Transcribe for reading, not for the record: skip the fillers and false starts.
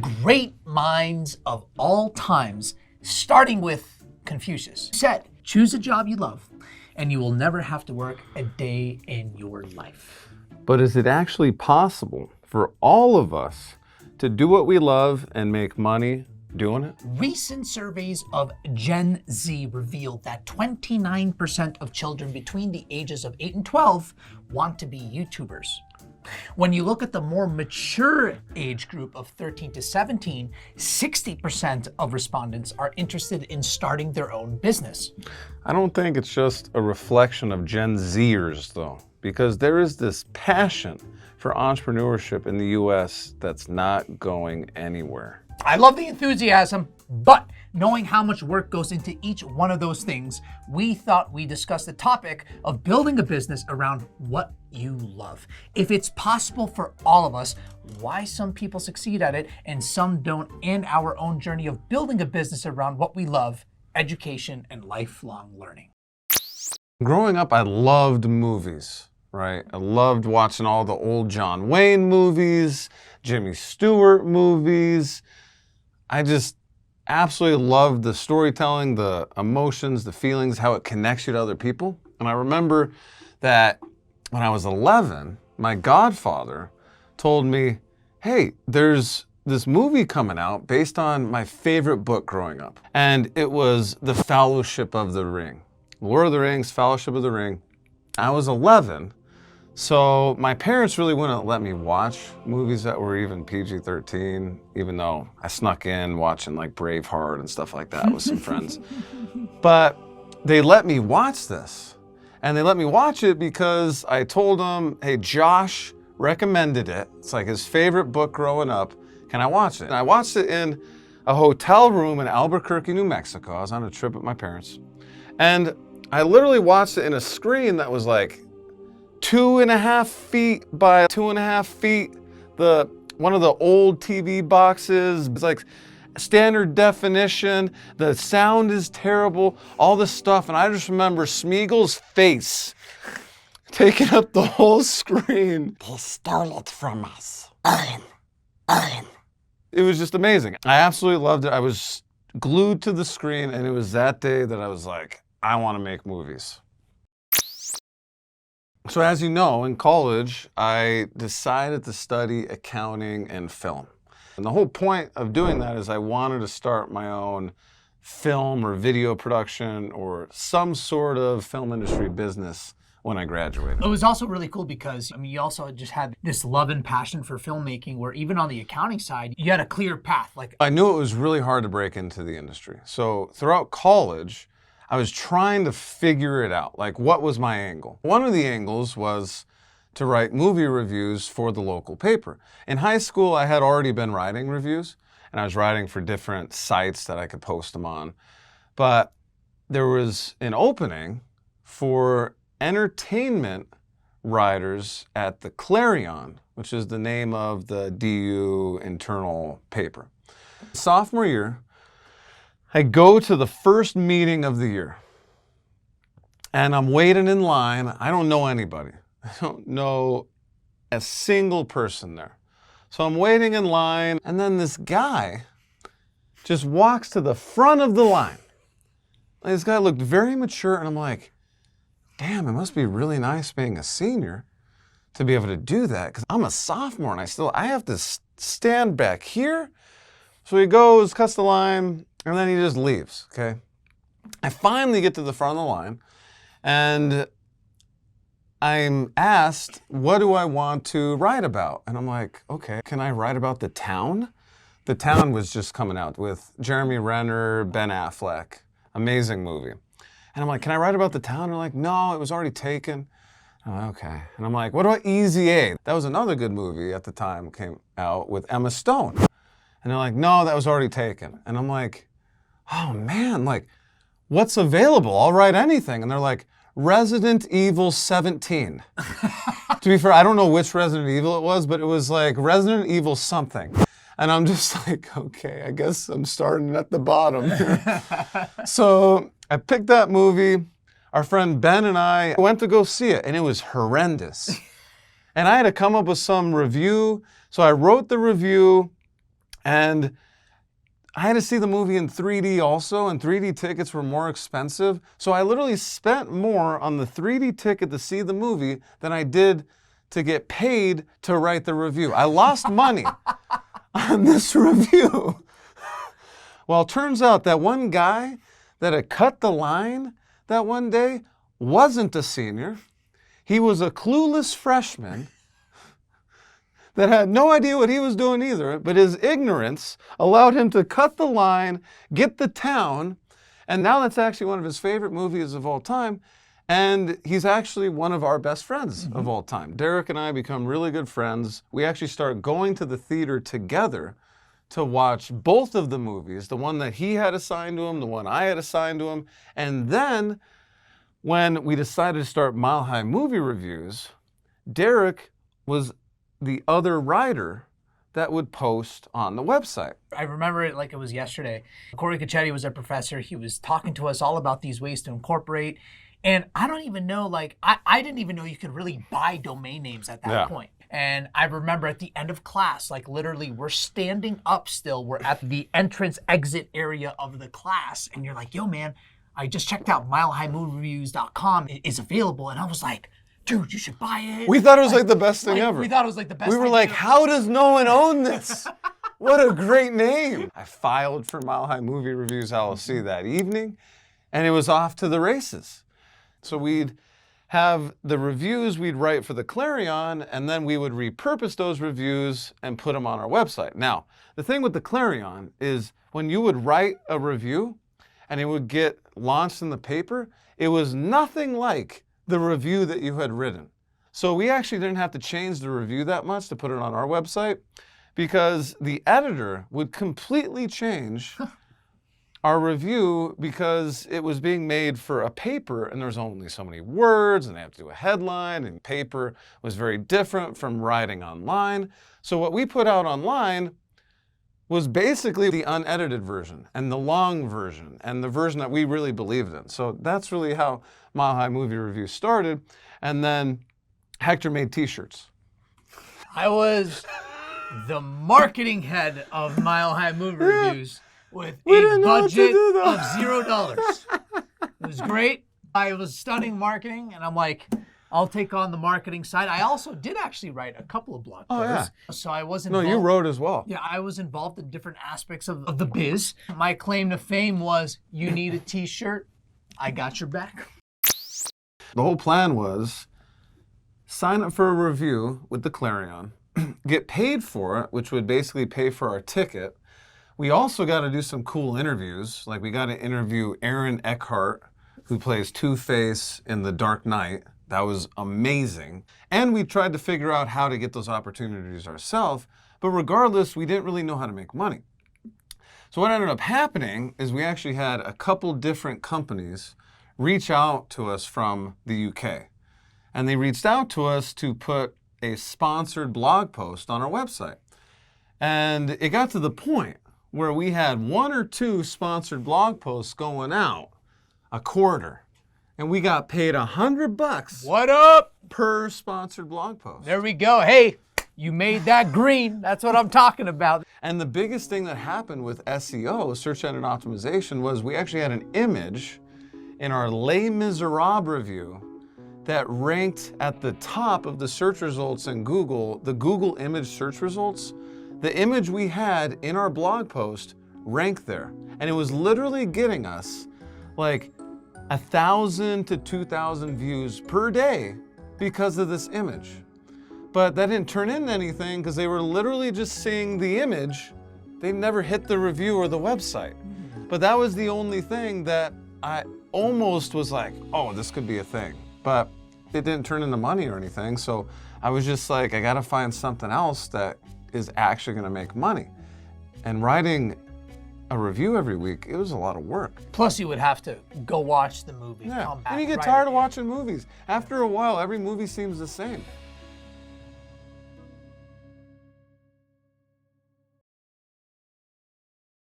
great minds of all times, starting with Confucius, said, choose a job you love and you will never have to work a day in your life. But is it actually possible for all of us to do what we love and make money doing it? Recent surveys of Gen Z revealed that 29% of children between the ages of 8 and 12 want to be YouTubers. When you look at the more mature age group of 13 to 17, 60% of respondents are interested in starting their own business. I don't think it's just a reflection of Gen Zers though, because there is this passion for entrepreneurship in the US that's not going anywhere. I love the enthusiasm, but knowing how much work goes into each one of those things, we thought we'd discuss the topic of building a business around what you love. If it's possible for all of us, why some people succeed at it and some don't, and our own journey of building a business around what we love, education and lifelong learning. Growing up, I loved movies, right? I loved watching all the old John Wayne movies, Jimmy Stewart movies. I just absolutely loved the storytelling, the emotions, the feelings, how it connects you to other people. And I remember that when I was 11, my godfather told me, hey, there's this movie coming out based on my favorite book growing up. And it was The Fellowship of the Ring. Lord of the Rings, Fellowship of the Ring. I was 11, so my parents really wouldn't let me watch movies that were even PG-13, even though I snuck in watching like Braveheart and stuff like that with some friends. But they let me watch this. And they let me watch it because I told them, hey, Josh recommended it. It's like his favorite book growing up. Can I watch it? And I watched it in a hotel room in Albuquerque, New Mexico. I was on a trip with my parents. And I literally watched it in a screen that was like 2.5 feet by 2.5 feet. One of the old TV boxes. It's like standard definition. The sound is terrible. All this stuff. And I just remember Smeagol's face taking up the whole screen. They stole it from us. It was just amazing. I absolutely loved it. I was glued to the screen, and it was that day that I was like, I want to make movies. So as you know, in college, I decided to study accounting and film. And the whole point of doing that is I wanted to start my own film or video production or some sort of film industry business when I graduated. It was also really cool because, you also just had this love and passion for filmmaking where even on the accounting side, you had a clear path. I knew it was really hard to break into the industry. So throughout college, I was trying to figure it out. Like, what was my angle? One of the angles was to write movie reviews for the local paper. In high school, I had already been writing reviews, and I was writing for different sites that I could post them on. But there was an opening for entertainment writers at the Clarion, which is the name of the DU internal paper. Sophomore year, I go to the first meeting of the year, and I'm waiting in line. I don't know anybody. I don't know a single person there. So I'm waiting in line, and then this guy just walks to the front of the line. This guy looked very mature, and I'm like, damn, it must be really nice being a senior to be able to do that, because I'm a sophomore, and I have to stand back here. So he goes, cuts the line, and then he just leaves, okay? I finally get to the front of the line, and I'm asked, what do I want to write about? And I'm like, okay, can I write about The Town? The Town was just coming out with Jeremy Renner, Ben Affleck. Amazing movie. And I'm like, can I write about The Town? And they're like, no, it was already taken. I'm like, okay. And I'm like, what about Easy A? That was another good movie at the time, came out with Emma Stone. And they're like, no, that was already taken. And I'm like, oh man, like, what's available? I'll write anything. And they're like, Resident Evil 17. To be fair, I don't know which Resident Evil it was, but it was like Resident Evil something. And I'm just like, okay, I guess I'm starting at the bottom. So I picked that movie. Our friend Ben and I went to go see it, and it was horrendous. And I had to come up with some review. So I wrote the review, And I had to see the movie in 3D also, and 3D tickets were more expensive. So I literally spent more on the 3D ticket to see the movie than I did to get paid to write the review. I lost money on this review. Well, it turns out that one guy that had cut the line that one day wasn't a senior. He was a clueless freshman that had no idea what he was doing either, but his ignorance allowed him to cut the line, get the town, and now that's actually one of his favorite movies of all time, and he's actually one of our best friends of all time. Derek and I become really good friends. We actually start going to the theater together to watch both of the movies, the one that he had assigned to him, the one I had assigned to him, and then when we decided to start Mile High Movie Reviews, Derek was the other writer that would post on the website. I remember it like it was yesterday. Corey Caccetti was a professor. He was talking to us all about these ways to incorporate. And I don't even know, like, I didn't even know you could really buy domain names at that point. And I remember at the end of class, like literally we're standing up still. We're at the entrance exit area of the class. And you're like, yo, man, I just checked out milehighmoviereviews.com. It is available. And I was like, dude, you should buy it. We thought it was like the best thing ever. We thought it was like the best We thing were like, ever. how does no one own this? What a great name. I filed for Mile High Movie Reviews LLC that evening, and it was off to the races. So we'd have the reviews we'd write for the Clarion, and then we would repurpose those reviews and put them on our website. Now, the thing with the Clarion is when you would write a review and it would get launched in the paper, it was nothing like the review that you had written. So we actually didn't have to change the review that much to put it on our website because the editor would completely change our review because it was being made for a paper and there's only so many words and they have to do a headline, and paper was very different from writing online. So what we put out online was basically the unedited version and the long version and the version that we really believed in. So that's really how Mile High Movie Reviews started. And then Hector made t-shirts. I was the marketing head of Mile High Movie Reviews with a budget of $0. It was great. I was studying marketing, and I'm like, I'll take on the marketing side. I also did actually write a couple of blog posts. So I was involved. No, you wrote as well. Yeah, I was involved in different aspects of the biz. My claim to fame was, you need a t-shirt, I got your back. The whole plan was sign up for a review with the Clarion, get paid for it, which would basically pay for our ticket. We also got to do some cool interviews. Like we got to interview Aaron Eckhart, who plays Two-Face in The Dark Knight. That was amazing. And we tried to figure out how to get those opportunities ourselves. But regardless, we didn't really know how to make money. So what ended up happening is we actually had a couple different companies reach out to us from the UK. And they reached out to us to put a sponsored blog post on our website. And it got to the point where we had 1 or 2 sponsored blog posts going out a quarter. And we got paid $100 What up? per sponsored blog post. There we go. Hey, you made that green. That's what I'm talking about. And the biggest thing that happened with SEO, search engine optimization, was we actually had an image in our Les Miserables review that ranked at the top of the search results in Google, the Google image search results. The image we had in our blog post ranked there. And it was literally getting us like 1,000 to 2,000 views per day because of this image. But that didn't turn into anything because they were literally just seeing the image. They never hit the review or the website. But that was the only thing that I almost was like, oh, this could be a thing. But it didn't turn into money or anything. So I was just like, I got to find something else that is actually going to make money. And writing a review every week, it was a lot of work. Plus, you would have to go watch the movie. Yeah, Come back, and you get write tired it. of watching movies. After a while, every movie seems the same.